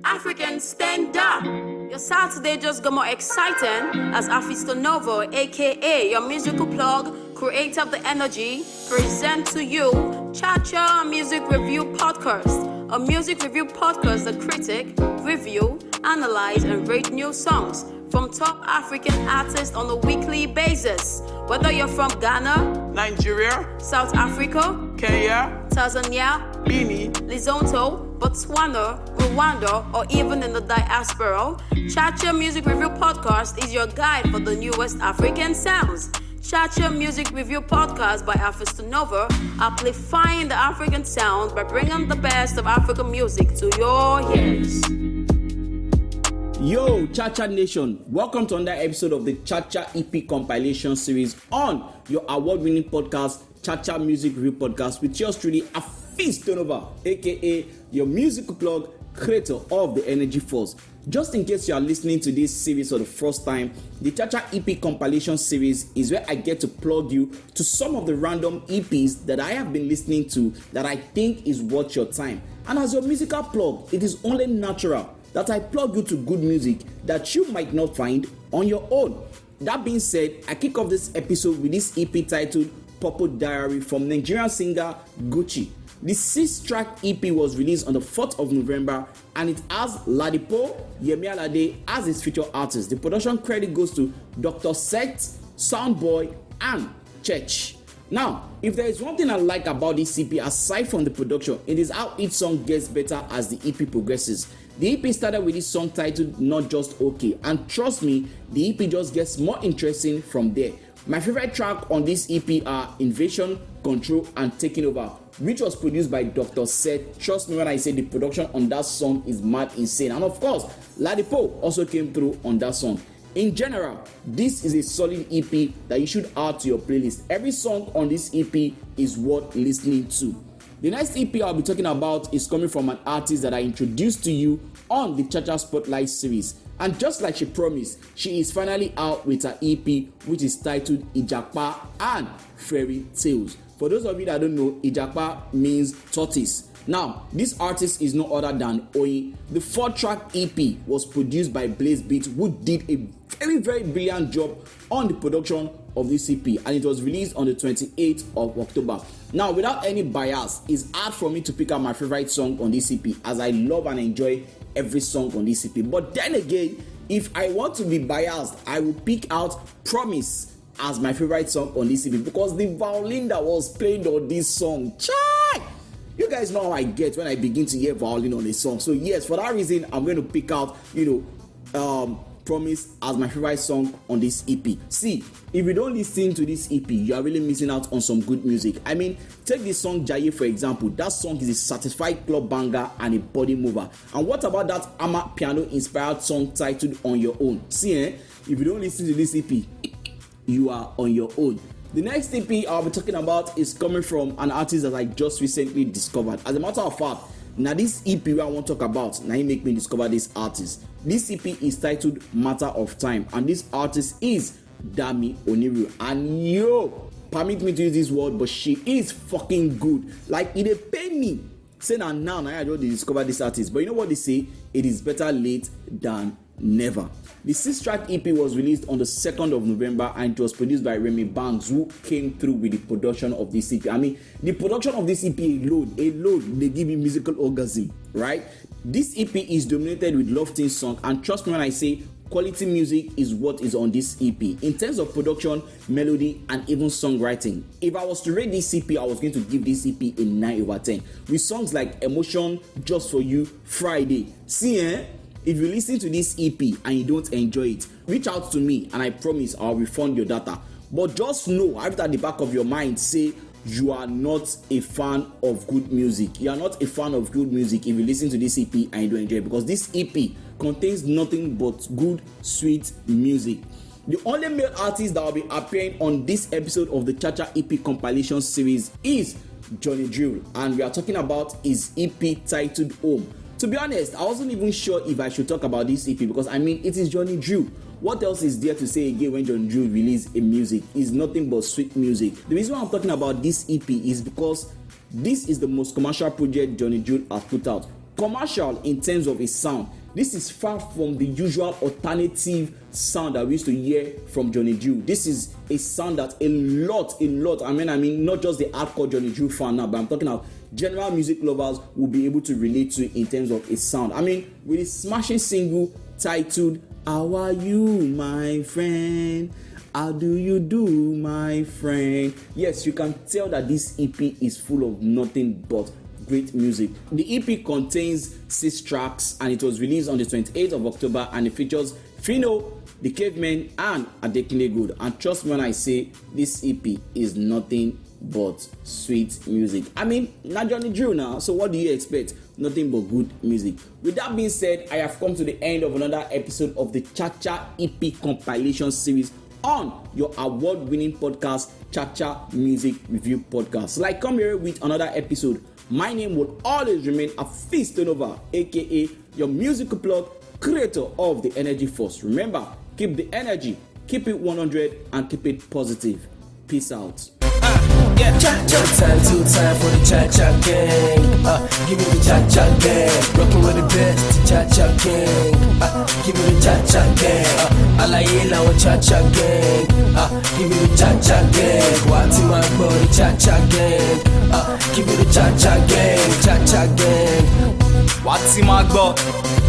Africans, stand up! Your Saturday just got more exciting as Hafeestonova, aka your musical plug, creator of the energy, present to you Cha Music Review Podcast, a music review podcast that critic, review, analyze, and rate new songs from top African artists on a weekly basis. Whether you're from Ghana, Nigeria, South Africa, Kenya, Tanzania, Benin, Lesotho, Botswana, Rwanda, or even in the diaspora, Cha Music Review Podcast is your guide for the newest African sounds. Cha Music Review Podcast by Hafeestonova, amplifying the African sound by bringing the best of African music to your ears. Yo, Cha Nation, welcome to another episode of the Cha EP Compilation Series on your award-winning podcast, Cha Music Review Podcast, with yours truly, Hafeestonova, aka your musical plug, creator of the Energy Force. Just in case you are listening to this series for the first time, the Cha EP Compilation Series is where I get to plug you to some of the random EPs that I have been listening to that I think is worth your time. And as your musical plug, it is only natural that I plug you to good music that you might not find on your own. That being said, I kick off this episode with this EP titled Purple Dairy from Nigerian singer Guchi. The 6-track EP was released on the 4th of November and it has LadiPoe, Yemi Alade as its featured artist. The production credit goes to Duktorset, Soundboy, and Chech. Now, if there is one thing I like about this EP aside from the production, it is how each song gets better as the EP progresses. The EP started with this song titled Not Just Okay, and trust me, the EP just gets more interesting from there. My favorite track on this EP are Invasion, Control, and Taking Over, which was produced by Duktorset. Trust me when I say the production on that song is mad insane. And of course, LadiPoe also came through on that song. In general, this is a solid EP that you should add to your playlist. Every song on this EP is worth listening to. The next EP I'll be talking about is coming from an artist that I introduced to you on the Cha Spotlight series. And just like she promised, she is finally out with her EP, which is titled Ijapa and Fairy Tales. For those of you that don't know, Ijapa means tortoise. Now, this artist is no other than Oyin. The 4-track EP was produced by Blaisebeatzwho, who did a very brilliant job on the production of this EP, and it was released on the 28th of October. Now, without any bias, it's hard for me to pick out my favorite song on this EP, as I love and enjoy every song on this EP. But then again, if I want to be biased, I will pick out Promise as my favorite song on this EP, because the violin that was played on this song, you guys know how I get when I begin to hear violin on a song. So yes, for that reason, I'm going to pick out, Promise as my favorite song on this EP. See, if you don't listen to this EP, you are really missing out on some good music. I mean, take this song Jaye for example. That song is a certified club banger and a body mover. And what about that Ama piano inspired song titled On Your Own? See, if you don't listen to this EP, you are on your own. The next EP I'll be talking about is coming from an artist that I just recently discovered. As a matter of fact, now this EP I want to talk about, now he make me discover this artist. This EP is titled Matter of Time, and this artist is Dami Oniru. And yo, permit me to use this word, but she is fucking good. Like, it a pain me. Say now I just discover this artist. But you know what they say? It is better late than never. The 6-track EP was released on the 2nd of November and it was produced by Remy Banks, who came through with the production of this EP. I mean, the production of this EP alone, they give you musical orgasm, right? This EP is dominated with lofty song, and trust me when I say quality music is what is on this EP in terms of production, melody, and even songwriting. If I was to rate this EP, I was going to give this EP a 9 over 10 with songs like Emotion, Just For You, Friday. See, if you listen to this EP and you don't enjoy it, reach out to me and I promise I'll refund your data. But just know, have it at the back of your mind, say you are not a fan of good music. You are not a fan of good music if you listen to this EP and you don't enjoy it, because this EP contains nothing but good, sweet music. The only male artist that will be appearing on this episode of the Cha EP Compilation Series is Johnny Drill, and we are talking about his EP titled Home. To be honest, I wasn't even sure if I should talk about this EP, because I mean, it is Johnny Drill. What else is there to say again when Johnny Drill releases a music? It's nothing but sweet music. The reason why I'm talking about this EP is because this is the most commercial project Johnny Drill has put out. commercial in terms of its sound. This is far from the usual alternative sound that we used to hear from Johnny Drew. This is a sound that a lot, I mean, not just the hardcore Johnny Drew fan now, but I'm talking about general music lovers will be able to relate to in terms of its sound. I mean, with a smashing single titled How Are You, My Friend? How do you do, my friend? Yes, you can tell that this EP is full of nothing but great music. The EP contains 6 tracks and it was released on the 28th of October, and it features Fino, The Cavemen, and Adekile Gold. And trust me when I say this EP is nothing but sweet music. I mean, not Johnny Drew now, so what do you expect? Nothing but good music. With that being said, I have come to the end of another episode of the Cha EP Compilation Series on your award-winning podcast, Cha Music Review Podcast. Like, come here with another episode. My name will always remain Hafeestonova, aka your musical plug, creator of the Energy Force. Remember, keep the energy, keep it 100, and keep it positive. Peace out. Yeah, one time, 2 time for the Cha gang. Give me the Cha gang. Rockin' with the best, Cha gang. Give me the Cha gang. Alayela with Cha gang. Give me the Cha gang. What's my body, Cha gang. Give me the Cha gang. Cha gang. What's my body?